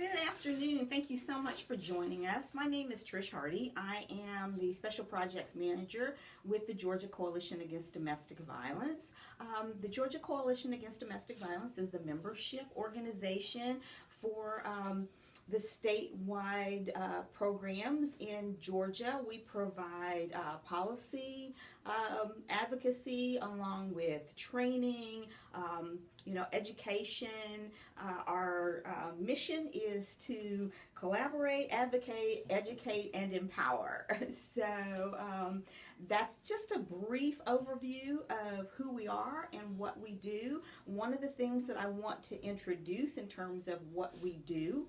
Good afternoon. Thank you so much for joining us. My name is Trish Hardy. I am the Special Projects Manager with the Georgia Coalition Against Domestic Violence. The Georgia Coalition Against Domestic Violence is the membership organization for the statewide programs in Georgia. We provide policy advocacy along with training, education. Our mission is to collaborate, advocate, educate, and empower. So that's just a brief overview of who we are and what we do. One of the things that I want to introduce in terms of what we do,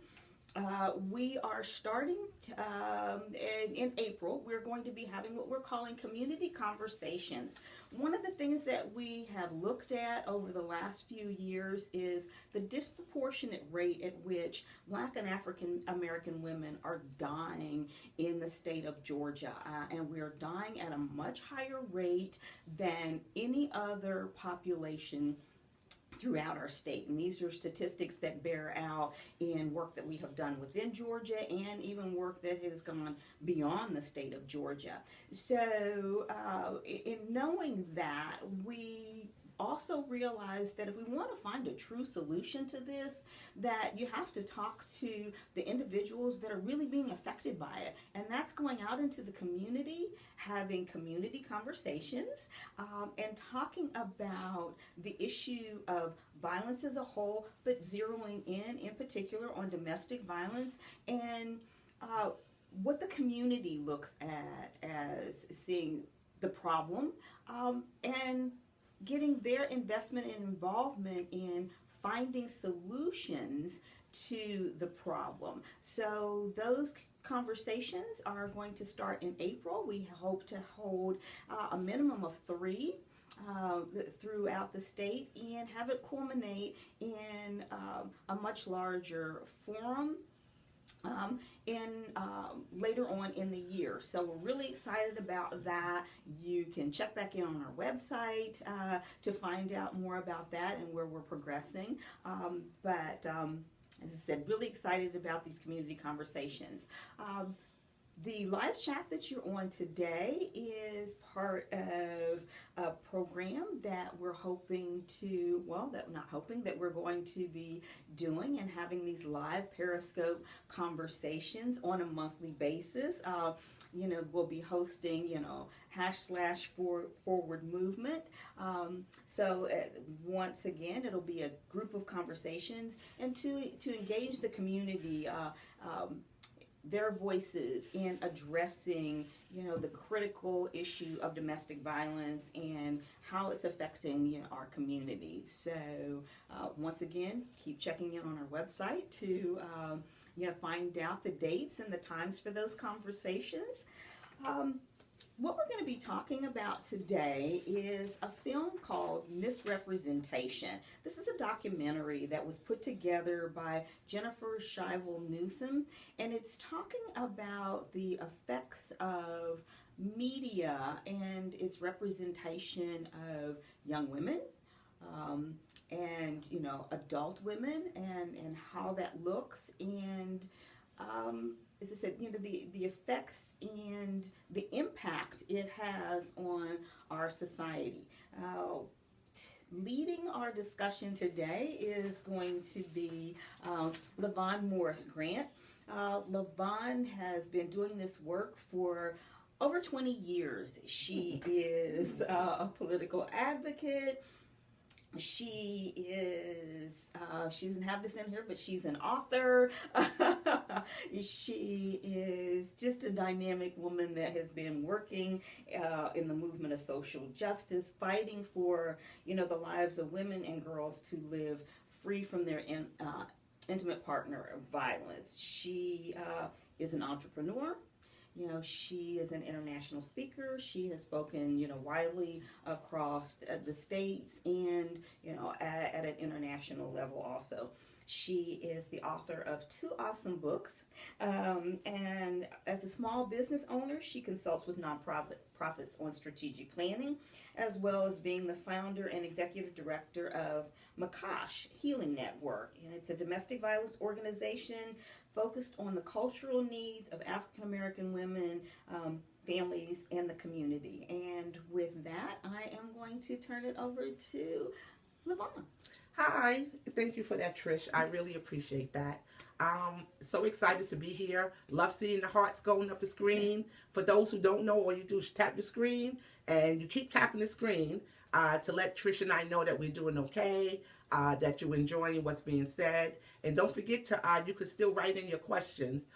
we are starting in April. We're going to be having what we're calling community conversations. One of the things that we have looked at over the last few years is the disproportionate rate at which Black and African American women are dying in the state of Georgia. And we are dying at a much higher rate than any other population throughout our state. And these are statistics that bear out in work that we have done within Georgia and even work that has gone beyond the state of Georgia. So in knowing that, we also realize that if we want to find a true solution to this, that you have to talk to the individuals that are really being affected by it. And that's going out into the community, having community conversations, and talking about the issue of violence as a whole, but zeroing in particular on domestic violence and what the community looks at as seeing the problem, and getting their investment and involvement in finding solutions to the problem. So those conversations are going to start in April. We hope to hold a minimum of 3 throughout the state and have it culminate in a much larger forum later on in the year. So we're really excited about that. You can check back in on our website to find out more about that and where we're progressing. But as I said, really excited about these community conversations. The live chat that you're on today is part of a program that we're hoping to, that we're going to be doing and having these live Periscope conversations on a monthly basis. We'll be hosting, #forward movement. So once again, it'll be a group of conversations and to engage the community, their voices in addressing, the critical issue of domestic violence and how it's affecting, our community. So once again, keep checking in on our website to, find out the dates and the times for those conversations. What we're going to be talking about today is a film called Misrepresentation. This is a documentary that was put together by Jennifer Shivel-Newsom, and it's talking about the effects of media and its representation of young women, and adult women, and how that looks, and as I said, the effects and the impact it has on our society. Leading our discussion today is going to be Lavon Morris-Grant. Lavon has been doing this work for over 20 years. She is a political advocate. She doesn't have this in here, but she's an author. She is just a dynamic woman that has been working in the movement of social justice, fighting for, the lives of women and girls to live free from their intimate partner violence. She is an entrepreneur. She is an international speaker. She has spoken, widely across the states and, at an international level also. She is the author of 2 awesome books. And as a small business owner, she consults with nonprofits on strategic planning, as well as being the founder and executive director of Makash Healing Network. And it's a domestic violence organization focused on the cultural needs of African American women, families, and the community. And with that, I am going to turn it over to Lavon. Hi, thank you for that, Trish. I really appreciate that. So excited to be here. Love seeing the hearts going up the screen. For those who don't know, all you do is tap the screen, and you keep tapping the screen to let Trish and I know that we're doing okay, that you're enjoying what's being said. And don't forget to, you can still write in your questions.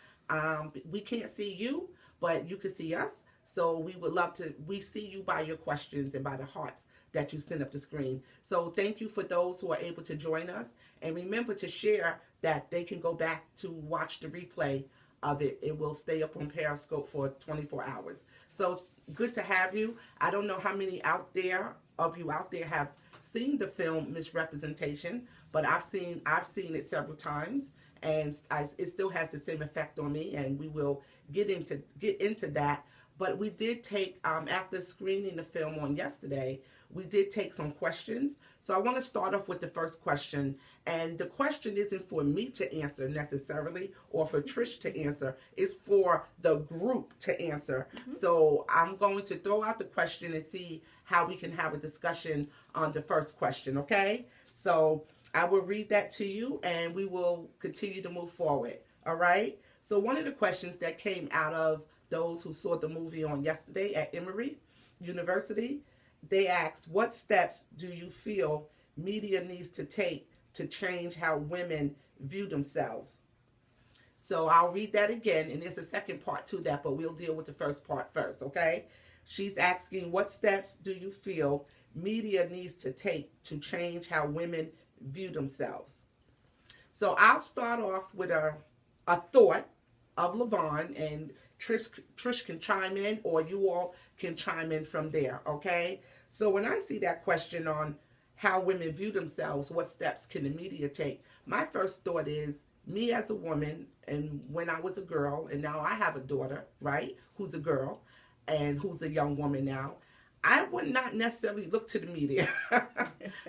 We can't see you, but you can see us. So we would love to, we see you by your questions and by the hearts that you send up the screen. So thank you for those who are able to join us. And remember to share that they can go back to watch the replay of it. It will stay up on Periscope for 24 hours. So good to have you. I don't know how many of you out there have seen the film Misrepresentation, but I've seen it several times, and it still has the same effect on me, and we will get into that. But we did take, after screening the film on yesterday, we did take some questions. So I want to start off with the first question. And the question isn't for me to answer necessarily, or for Trish to answer. It's for the group to answer. Mm-hmm. So I'm going to throw out the question and see how we can have a discussion on the first question, okay? So I will read that to you, and we will continue to move forward, all right? So one of the questions that came out of those who saw the movie on yesterday at Emory University, they asked, what steps do you feel media needs to take to change how women view themselves? So I'll read that again, and there's a second part to that, but we'll deal with the first part first, okay? She's asking, what steps do you feel media needs to take to change how women view themselves? So I'll start off with a thought of Lavon, and Trish can chime in, or you all can chime in from there, okay? So when I see that question on how women view themselves, what steps can the media take? My first thought is, me as a woman, and when I was a girl, and now I have a daughter, right, who's a girl, and who's a young woman now, I would not necessarily look to the media.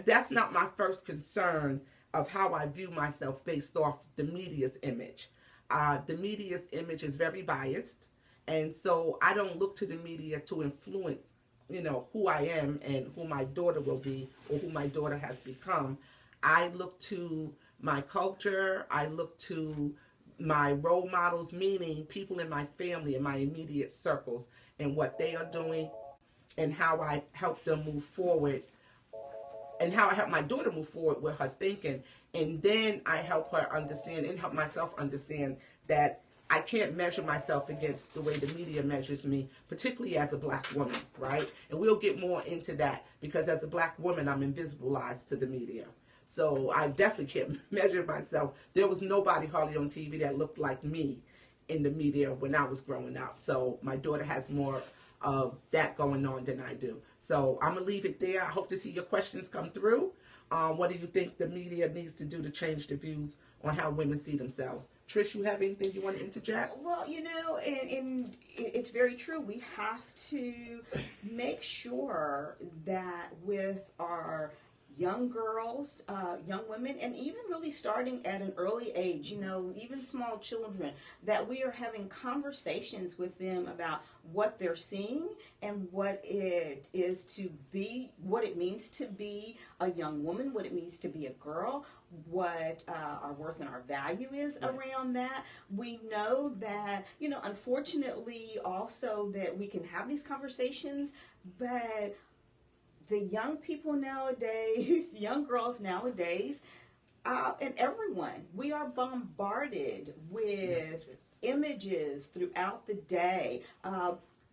That's not my first concern of how I view myself based off the media's image. The media's image is very biased, and so I don't look to the media to influence, who I am and who my daughter will be or who my daughter has become. I look to my culture, I look to my role models, meaning people in my family, in my immediate circles, and what they are doing, and how I help them move forward, and how I help my daughter move forward with her thinking. And then I help her understand and help myself understand that I can't measure myself against the way the media measures me, particularly as a black woman, right? And we'll get more into that, because as a black woman, I'm invisibilized to the media. So I definitely can't measure myself. There was nobody hardly on TV that looked like me in the media when I was growing up. So my daughter has more of that going on than I do. So I'm going to leave it there. I hope to see your questions come through. What do you think the media needs to do to change the views on how women see themselves? Trish, you have anything you want to interject? Well, and it's very true. We have to make sure that with our young girls, young women, and even really starting at an early age, even small children, that we are having conversations with them about what they're seeing and what it is to be, what it means to be a young woman, what it means to be a girl, what our worth and our value is around that. We know that, unfortunately also that we can have these conversations, but the young people nowadays, young girls nowadays, and everyone, we are bombarded with images throughout the day.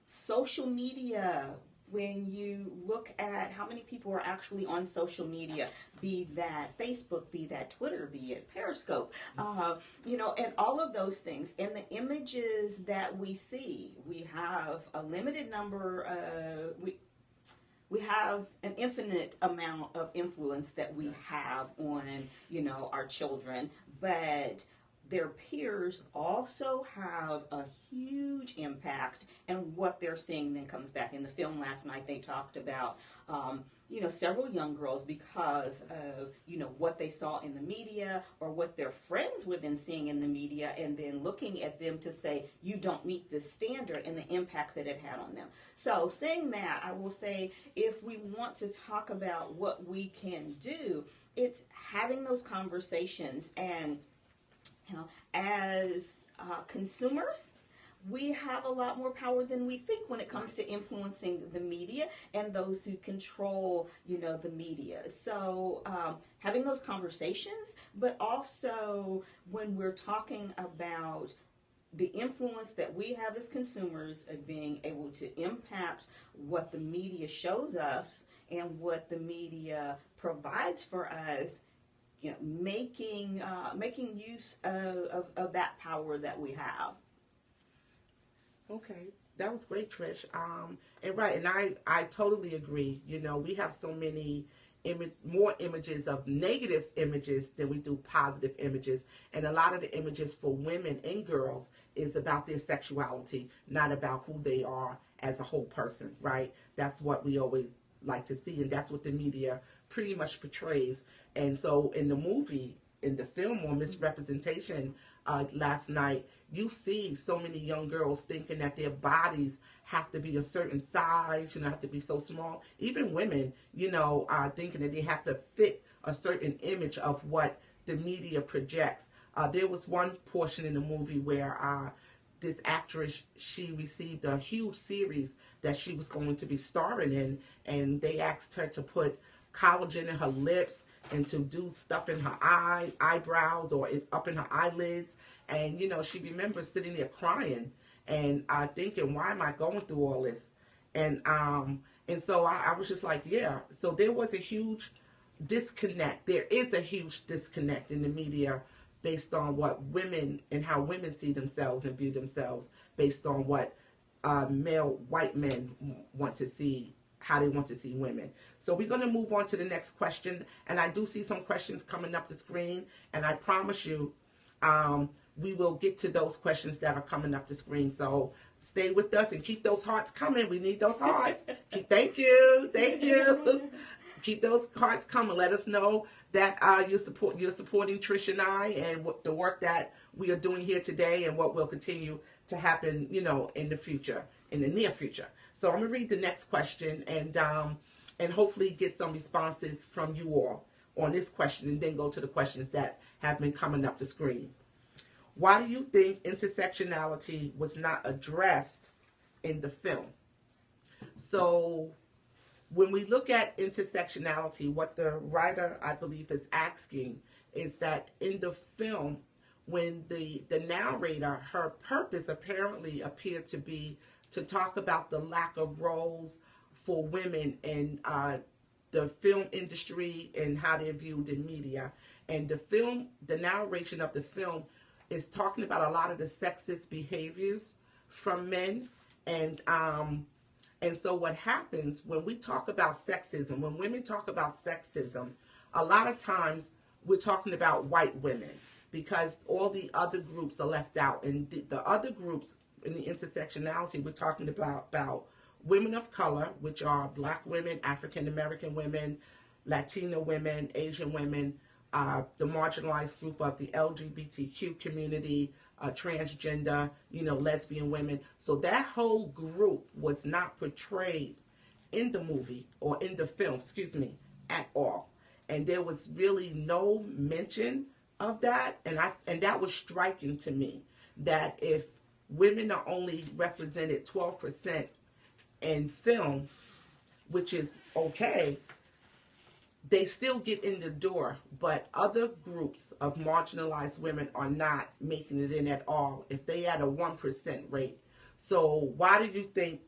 Social media when you look at how many people are actually on social media, be that Facebook, be that Twitter, be it Periscope, and all of those things, and the images that we see, we have a limited number, we have an infinite amount of influence that we have on, our children, but their peers also have a huge impact, and what they're seeing then comes back. In the film last night, they talked about, several young girls, because of, what they saw in the media or what their friends were then seeing in the media, and then looking at them to say, you don't meet this standard, and the impact that it had on them. So saying that, I will say, if we want to talk about what we can do, it's having those conversations. And as consumers, we have a lot more power than we think when it comes to influencing the media and those who control, the media. So having those conversations, but also when we're talking about the influence that we have as consumers of being able to impact what the media shows us and what the media provides for us, making use of that power that we have. Okay, that was great, Trish. And I totally agree. We have so many more images of negative images than we do positive images, and a lot of the images for women and girls is about their sexuality, not about who they are as a whole person, right? That's what we always like to see, and that's what the media pretty much portrays. And so in the film on misrepresentation last night, you see so many young girls thinking that their bodies have to be a certain size, have to be so small. Even women, thinking that they have to fit a certain image of what the media projects. There was one portion in the movie where this actress, she received a huge series that she was going to be starring in, and they asked her to put collagen in her lips and to do stuff in her eyebrows or up in her eyelids. And, she remembers sitting there crying and thinking, why am I going through all this? And so I was just like, yeah. So there was a huge disconnect. There is a huge disconnect in the media based on what women and how women see themselves and view themselves based on what male white men want to see, how they want to see women. So we're going to move on to the next question. And I do see some questions coming up the screen. And I promise you, we will get to those questions that are coming up the screen. So stay with us and keep those hearts coming. We need those hearts. Thank you. Keep those hearts coming. Let us know that you're supporting Trish and I and the work that we are doing here today and what will continue to happen, in the future, in the near future. So I'm going to read the next question and hopefully get some responses from you all on this question, and then go to the questions that have been coming up the screen. Why do you think intersectionality was not addressed in the film? So when we look at intersectionality, what the writer, I believe, is asking is that in the film, when the narrator, her purpose apparently appeared to be to talk about the lack of roles for women in the film industry and how they're viewed in media. And the narration of the film is talking about a lot of the sexist behaviors from men. And so what happens when we talk about sexism, when women talk about sexism, a lot of times we're talking about white women because all the other groups are left out. And the other groups in the intersectionality, we're talking about women of color, which are black women, African American women, Latina women, Asian women, the marginalized group of the LGBTQ community, transgender, lesbian women. So that whole group was not portrayed in the movie or in the film, at all. And there was really no mention of that. And that was striking to me, that if women are only represented 12% in film, which is okay, they still get in the door, but other groups of marginalized women are not making it in at all if they at a 1% rate. So why do you think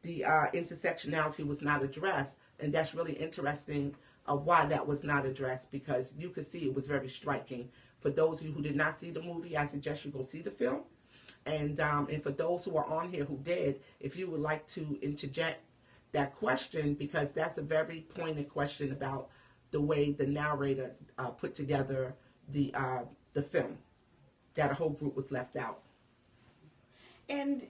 the intersectionality was not addressed, and that's really interesting of why that was not addressed, because you could see it was very striking. For those of you who did not see the movie, I suggest you go see the film. And for those who are on here who did, if you would like to interject that question, because that's a very pointed question about the way the narrator put together the film, that a whole group was left out. And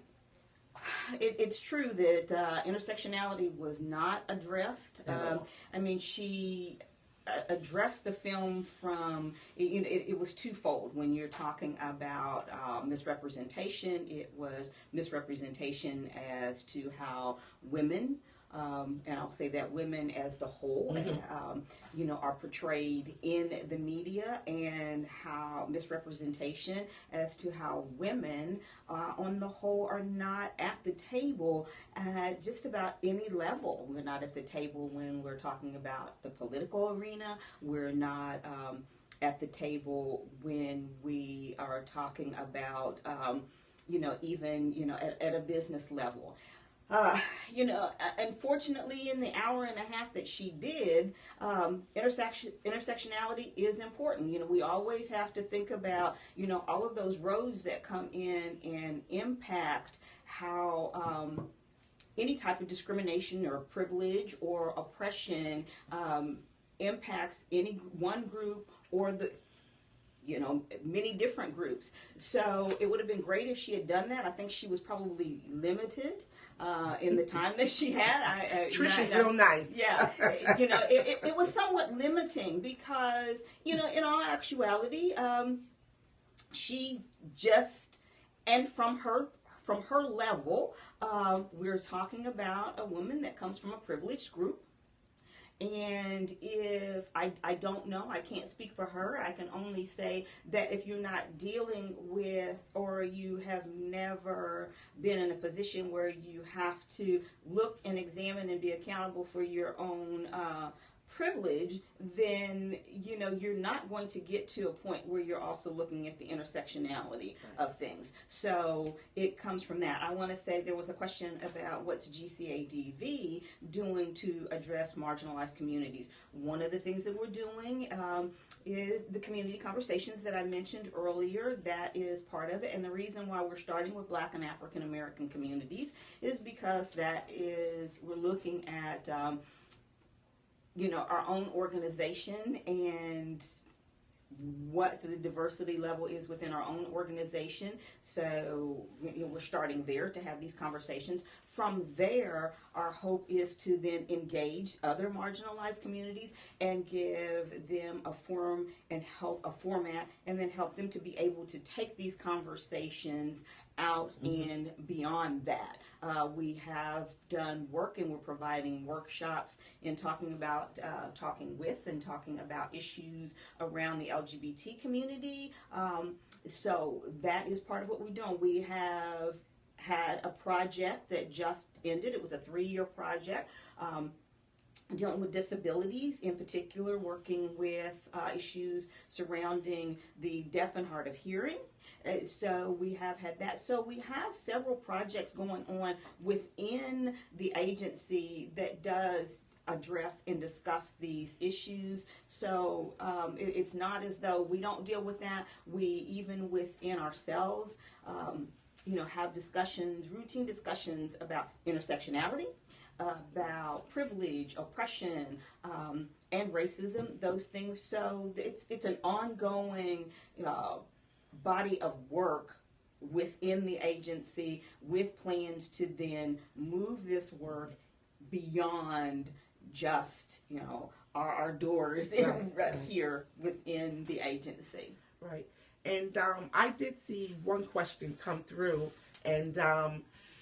it's true that intersectionality was not addressed. I mean, she addressed the film from, it was twofold. When you're talking about misrepresentation, it was misrepresentation as to how women, and I'll say that women as the whole, are portrayed in the media, and how misrepresentation as to how women on the whole are not at the table at just about any level. We're not at the table when we're talking about the political arena. We're not at the table when we are talking about, even, at a business level. Unfortunately, in the hour and a half that she did, intersectionality is important. We always have to think about, all of those roads that come in and impact how any type of discrimination or privilege or oppression impacts any one group or the many different groups. So it would have been great if she had done that. I think she was probably limited in the time that she had. Trish is real nice. Yeah, it was somewhat limiting because, in all actuality, she just, and from her level, we're talking about a woman that comes from a privileged group. And if I don't know, I can't speak for her. I can only say that if you're not dealing with, or you have never been in a position where you have to look and examine and be accountable for your own privilege, then you're not going to get to a point where you're also looking at the intersectionality of things. So it comes from that. I want to say there was a question about what's GCADV doing to address marginalized communities. One of the things that we're doing is the community conversations that I mentioned earlier. That is part of it, and the reason why we're starting with Black and African American communities is because we're looking at our own organization and what the diversity level is within our own organization. So we're starting there to have these conversations. From there, our hope is to then engage other marginalized communities and give them a forum and a format, and then help them to be able to take these conversations out and beyond that. We have done work, and we're providing workshops in talking about, talking about issues around the LGBT community. So that is part of what we're doing. We have had a project that just ended. It was a 3-year project. Dealing with disabilities, in particular, working with issues surrounding the deaf and hard of hearing. So we have had that. So we have several projects going on within the agency that does address and discuss these issues. So it's not as though we don't deal with that. We, even within ourselves, have discussions, routine discussions about intersectionality, about privilege, oppression, and racism, those things. So it's an ongoing body of work within the agency, with plans to then move this work beyond just our doors right here within the agency. Right. And I did see one question come through, and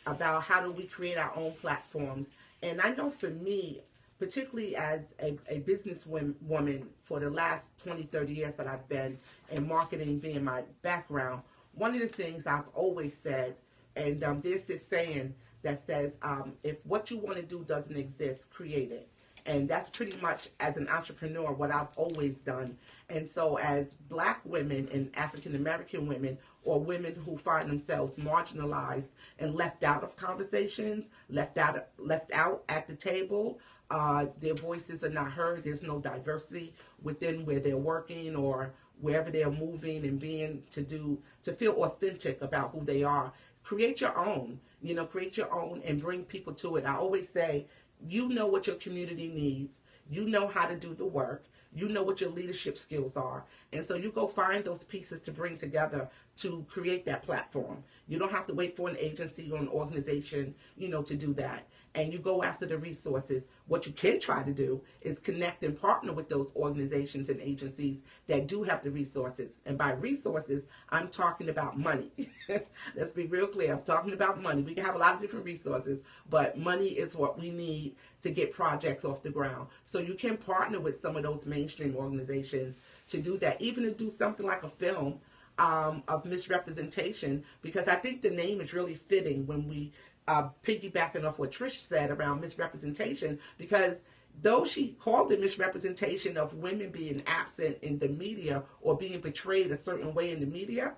about how do we create our own platforms. And I know for me, particularly as a business woman for the last 20, 30 years that I've been in marketing being my background, one of the things I've always said, and there's this saying that says, if what you want to do doesn't exist, create it. And that's pretty much, as an entrepreneur, what I've always done. And so as Black women and African American women, or women who find themselves marginalized and left out of conversations, left out at the table, their voices are not heard. There's no diversity within where they're working or wherever they're moving and being to feel authentic about who they are. Create your own, create your own and bring people to it. I always say, you know what your community needs. You know how to do the work. You know what your leadership skills are. And so you go find those pieces to bring together to create that platform. You don't have to wait for an agency or an organization, to do that. And you go after the resources. What you can try to do is connect and partner with those organizations and agencies that do have the resources. And by resources, I'm talking about money. Let's be real clear. I'm talking about money. We can have a lot of different resources, but money is what we need to get projects off the ground. So you can partner with some of those mainstream organizations to do that, even to do something like a film of misrepresentation, because I think the name is really fitting when we piggybacking off what Trish said around misrepresentation, because though she called it misrepresentation of women being absent in the media or being portrayed a certain way in the media,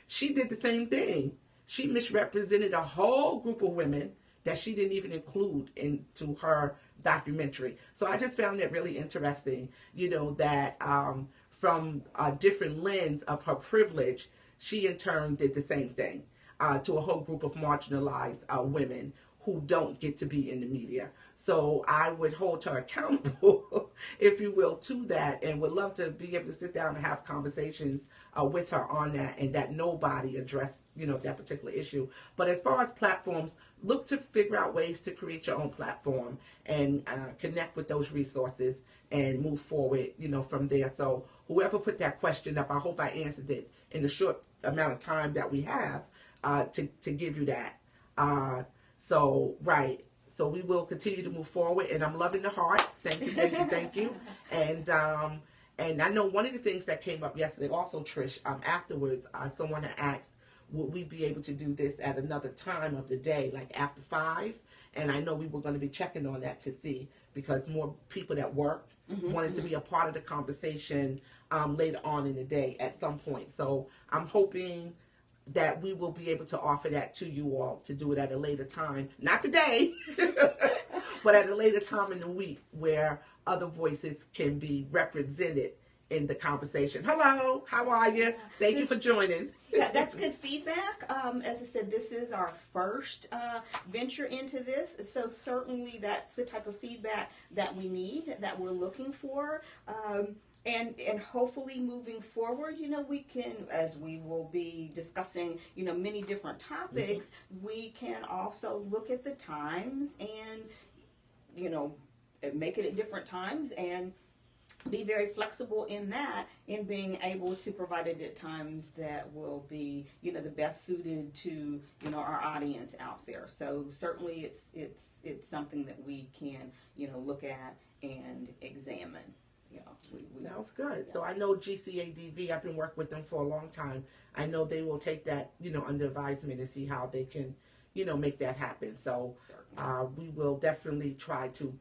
she did the same thing. She misrepresented a whole group of women that she didn't even include into her documentary. So I just found it really interesting, that from a different lens of her privilege, she in turn did the same thing to a whole group of marginalized women who don't get to be in the media. So I would hold her accountable, if you will, to that, and would love to be able to sit down and have conversations with her on that, and that nobody addressed, that particular issue. But as far as platforms, look to figure out ways to create your own platform and connect with those resources and move forward, from there. So whoever put that question up, I hope I answered it in the short amount of time that we have to give you that. So we will continue to move forward, and I'm loving the hearts. Thank you, thank you, thank you. And I know one of the things that came up yesterday also, Trish, afterwards, someone had asked, would we be able to do this at another time of the day, like after 5? And I know we were going to be checking on that to see, because more people that work wanted to be a part of the conversation later on in the day at some point. So I'm hoping that we will be able to offer that to you all, to do it at a later time. Not today, but at a later time in the week where other voices can be represented in the conversation. Hello, how are you? Thank you for joining. Yeah, that's good feedback. As I said, this is our first venture into this, so certainly that's the type of feedback that we need, that we're looking for. And hopefully moving forward, we can, as we will be discussing, many different topics, we can also look at the times and, make it at different times and be very flexible in that, in being able to provide it at times that will be, the best suited to, our audience out there. So certainly it's something that we can, look at and examine. Sounds good. Yeah. So I know GCADV, I've been working with them for a long time. I know they will take that, under advisement and see how they can, make that happen. So we will definitely try to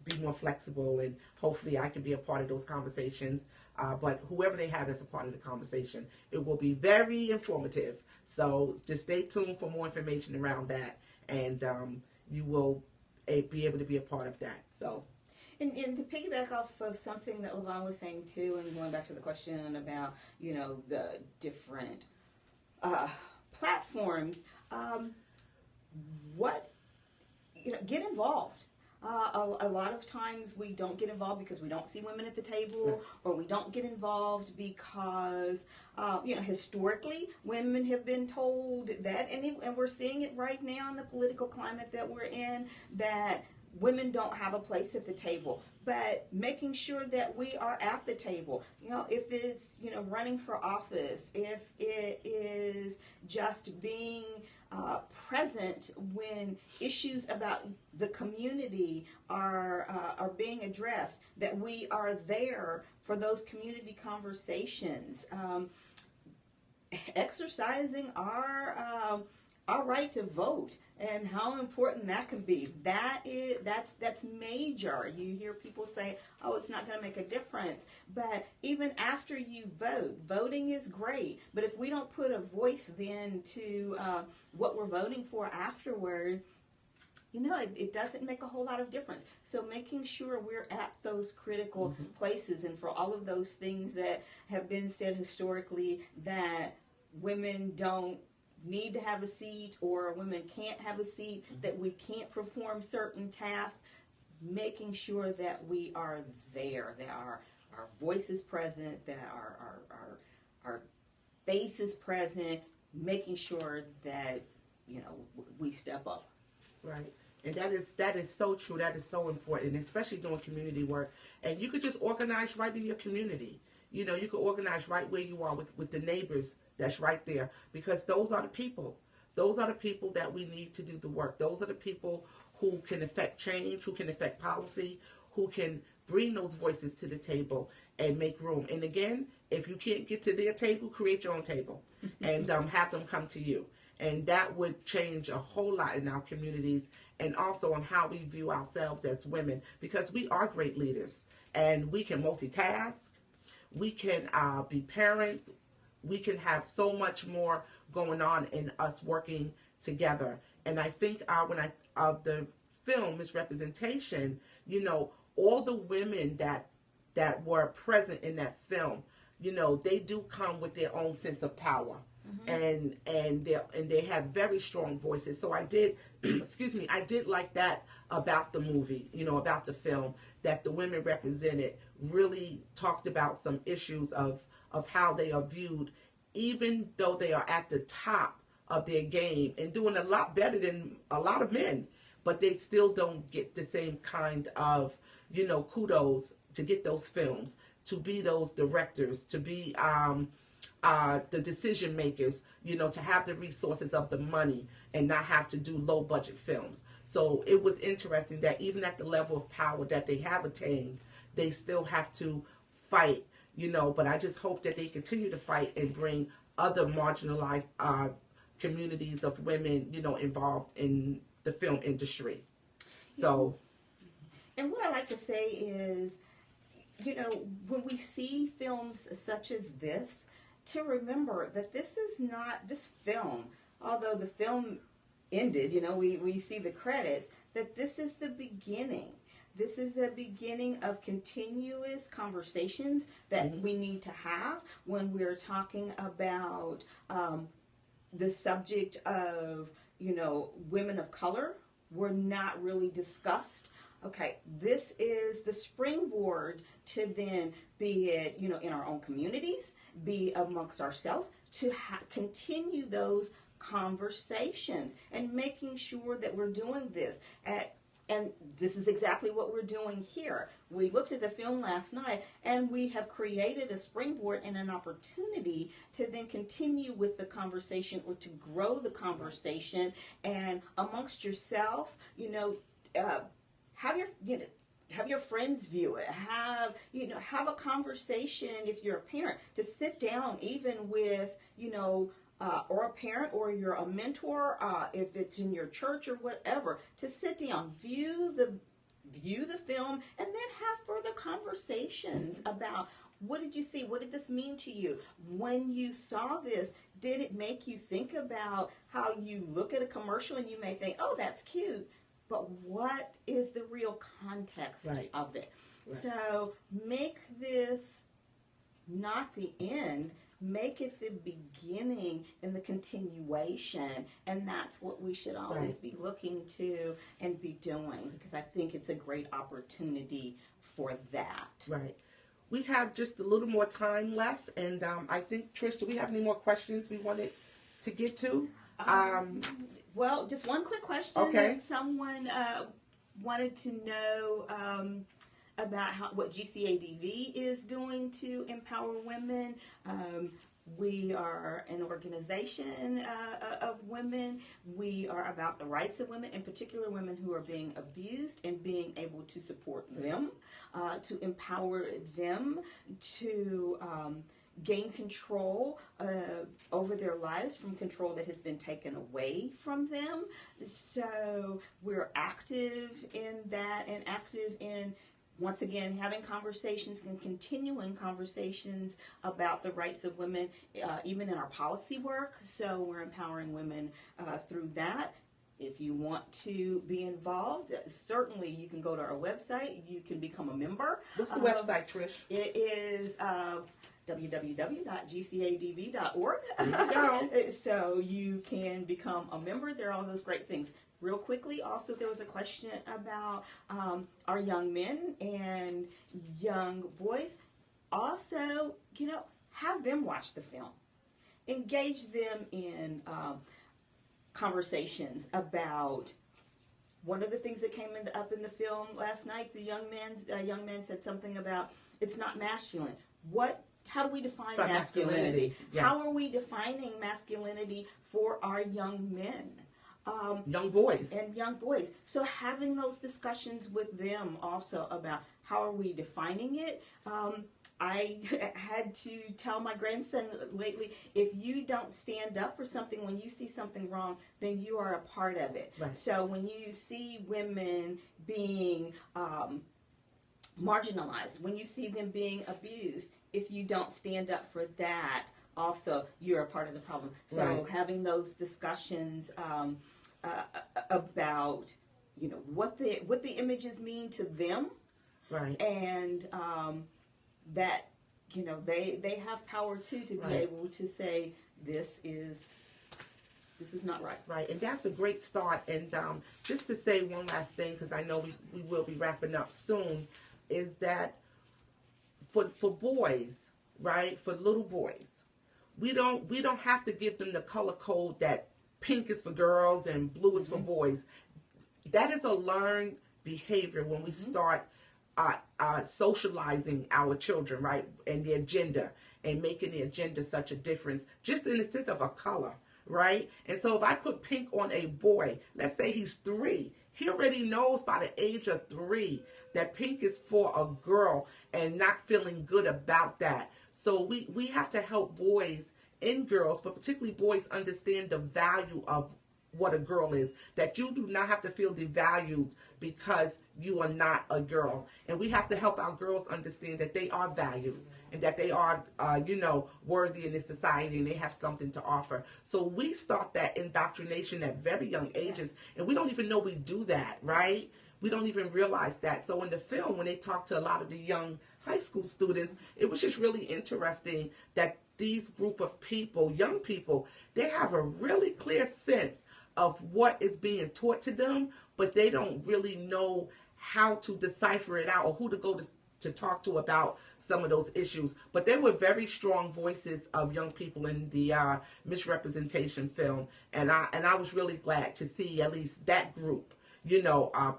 be more flexible, and hopefully I can be a part of those conversations. But whoever they have as a part of the conversation, it will be very informative. So just stay tuned for more information around that, and you will be able to be a part of that. So. And to piggyback off of something that Lavon was saying too, and going back to the question about, the different platforms, get involved. A lot of times we don't get involved because we don't see women at the table, or we don't get involved because, historically women have been told that, and we're seeing it right now in the political climate that we're in, that women don't have a place at the table. But making sure that we are at the table, if it's, running for office, if it is just being present when issues about the community are being addressed, that we are there for those community conversations, exercising our our right to vote and how important that can be. That's major. You hear people say, oh, it's not going to make a difference. But even after you vote, voting is great. But if we don't put a voice then to what we're voting for afterward, it doesn't make a whole lot of difference. So making sure we're at those critical places, and for all of those things that have been said historically, that women don't need to have a seat or women can't have a seat, that we can't perform certain tasks, making sure that we are there, that our voice is present, that our face is present, making sure that we step up. Right. And that is so true. That is so important, especially doing community work. And you could just organize right in your community. You could organize right where you are with the neighbors that's right there, because those are the people. Those are the people that we need to do the work. Those are the people who can affect change, who can affect policy, who can bring those voices to the table and make room. And again, if you can't get to their table, create your own table and have them come to you. And that would change a whole lot in our communities, and also on how we view ourselves as women, because we are great leaders and we can multitask. We can be parents. We can have so much more going on in us working together. And I think when the film Misrepresentation, all the women that were present in that film, they do come with their own sense of power. And they have very strong voices. So I did, I did like that about the movie, about the film, that the women represented really talked about some issues of how they are viewed, even though they are at the top of their game and doing a lot better than a lot of men, but they still don't get the same kind of, kudos to get those films, to be those directors, to be the decision makers, to have the resources of the money and not have to do low budget films. So it was interesting that even at the level of power that they have attained, they still have to fight, but I just hope that they continue to fight and bring other marginalized communities of women, involved in the film industry. So. And what I like to say is, when we see films such as this, to remember that this film, although the film ended, we see the credits, that this is the beginning. This is the beginning of continuous conversations that we need to have when we're talking about the subject of, women of color were not really discussed. Okay, this is the springboard to then, be it, in our own communities, be amongst ourselves, to continue those conversations and making sure that we're doing this. And this is exactly what we're doing here. We looked at the film last night, and we have created a springboard and an opportunity to then continue with the conversation, or to grow the conversation, and amongst yourself, have your friends view it. Have a conversation if you're a parent, to sit down even with, or a parent, or you're a mentor, if it's in your church or whatever, to sit down, view the film, and then have further conversations about, what did you see? What did this mean to you? When you saw this, did it make you think about how you look at a commercial and you may think, oh, that's cute, but what is the real context of it? Right. So make this not the end, make it the beginning and the continuation, and that's what we should always be looking to and be doing, because I think it's a great opportunity for that. Right. We have just a little more time left, and I think, Trish, do we have any more questions we wanted to get to? Well, just one quick question. Okay. Someone wanted to know about what GCADV is doing to empower women. We are an organization of women. We are about the rights of women, in particular women who are being abused, and being able to support them, to empower them, to gain control over their lives, from control that has been taken away from them. So we're active in that, and active in, once again, having conversations and continuing conversations about the rights of women, even in our policy work. So we're empowering women through that. If you want to be involved, certainly you can go to our website. You can become a member. What's the website, Trish? It is www.gcadv.org. There you go. So you can become a member. There are all those great things. Real quickly, also, there was a question about our young men and young boys. Also, have them watch the film. Engage them in conversations about one of the things that came up in the film last night. The young man said something about it's not masculine. How do we define masculinity? Yes. How are we defining masculinity for our young men? Young boys. And young boys. So having those discussions with them also about how are we defining it. I had to tell my grandson lately, if you don't stand up for something when you see something wrong, then you are a part of it. Right. So when you see women being marginalized, when you see them being abused, if you don't stand up for that, also you're a part of the problem. So right. having those discussions about what the images mean to them, right, and that they have power too to be right. able to say this is not right. Right, and that's a great start. And just to say one last thing, because I know we will be wrapping up soon, is that for boys, right, for little boys, we don't have to give them the color code that pink is for girls and blue is for boys. That is a learned behavior when we start socializing our children, right, and the agenda, and making the agenda such a difference, just in the sense of a color, right? And so if I put pink on a boy, let's say he's 3, he already knows by the age of 3 that pink is for a girl, and not feeling good about that. So we have to help boys and girls, but particularly boys, understand the value of what a girl is, that you do not have to feel devalued because you are not a girl. And we have to help our girls understand that they are valued and that they are, worthy in this society, and they have something to offer. So we start that indoctrination at very young ages, and we don't even know we do that, right? We don't even realize that. So in the film, when they talk to a lot of the young high school students, it was just really interesting that these group of people, young people, they have a really clear sense of what is being taught to them, but they don't really know how to decipher it out or who to go to talk to about some of those issues. But they were very strong voices of young people in the misrepresentation film, and I was really glad to see at least that group,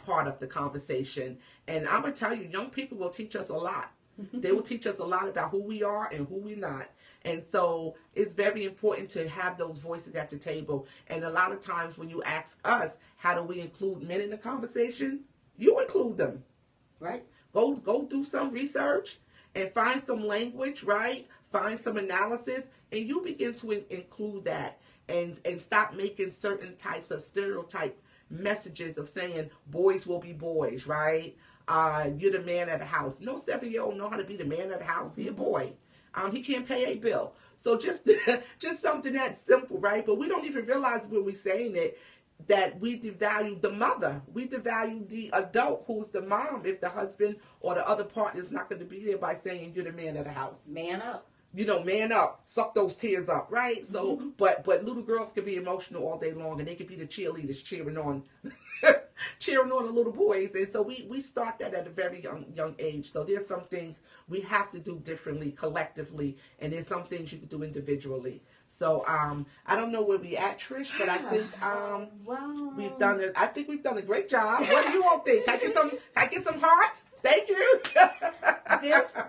part of the conversation. And I'm gonna tell you, young people will teach us a lot. They will teach us a lot about who we are and who we're not. And so it's very important to have those voices at the table. And a lot of times when you ask us, how do we include men in the conversation? You include them. Right. Go do some research and find some language, right? Find some analysis, and you begin to include that, and stop making certain types of stereotype messages of saying boys will be boys, right? You're the man of the house. No 7-year-old know how to be the man of the house. He a boy. He can't pay a bill. So just something that simple, right? But we don't even realize when we're saying it that we devalue the mother. We devalue the adult who's the mom if the husband or the other partner is not going to be there by saying you're the man of the house. Man up. Man up, suck those tears up, right? So, but little girls can be emotional all day long, and they can be the cheerleaders cheering on the little boys. And so we start that at a very young age. So there's some things we have to do differently collectively, and there's some things you can do individually. So I don't know where we at, Trish, but I think we've done it. I think we've done a great job. What do you all think? Can I get some hearts? Thank you.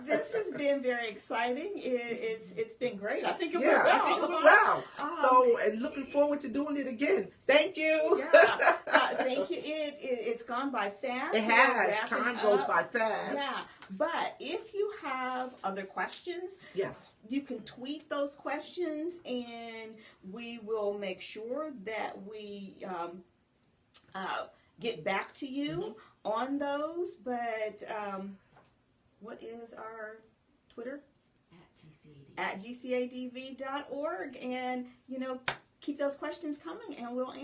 This has been very exciting. It's been great. I think it went well. I think it went well. and looking forward to doing it again. Thank you. Yeah, thank you. It's gone by fast. It has. Time goes by fast. Yeah, but if you have other questions, yes, you can tweet those questions, and we will make sure that we get back to you on those. But what is our Twitter? At GCADV.org, and keep those questions coming, and we'll answer